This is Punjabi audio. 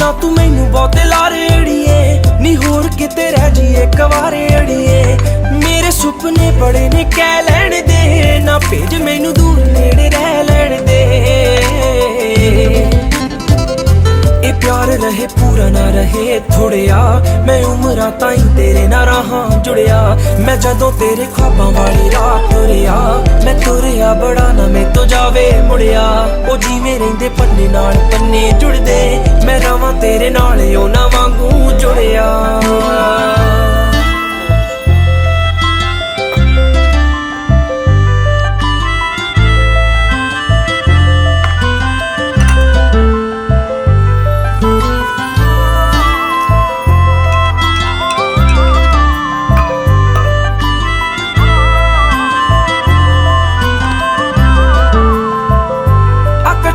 ਨਾ ਤੂੰ ਮੈਨੂੰ ਬਹੁਤੇ ਲਾਰੇ ਅੜੀਏ ਨੀ ਹੋਰ ਕਿਤੇ ਰਹਿ ਜੀਏ ਕਵਾਰੇ ਅੜੀਏ ਮੇਰੇ ਸੁਪਨੇ ਬੜੇ ਨੇ ਕਹਿ ਲੈਣ ਦੇ ਨਾ ਭੇਜ ਮੈਨੂੰ ਦੂਰ ਨੇੜੇ ਰਹਿ ਲੈਣ ਦੇ ਇਹ ਪਿਆਰ ਰਹੇ ਪੂਰਾ ਨਾ ਰਹੇ ਥੋੜਿਆ ਮੈਂ ਉਮਰਾਂ ਤਾਈਂ ਤੇਰੇ ਨਾਲ ਰਾਹਾਂ ਜੁੜਿਆ ਮੈਂ ਜਦੋਂ ਤੇਰੇ ख्वाबां वाली राह ਤੁਰਿਆ ਮੈਂ ਤੁਰਿਆ ਬੜਾ ਨਾ ਮੈਂ ਤੋਂ ਜਾਵੇ ਮੁੜਿਆ ਉਹ ਜਿਵੇਂ ਰਹਿੰਦੇ ਪੰਨੇ ਨਾਲ ਪੰਨੇ ਜੁੜਦੇ ਮੈਂ ਰਵਾਂ ਤੇਰੇ ਨਾਲ ਉਹਨਾਂ ਵਾਂਗੂ ਜੁੜਿਆ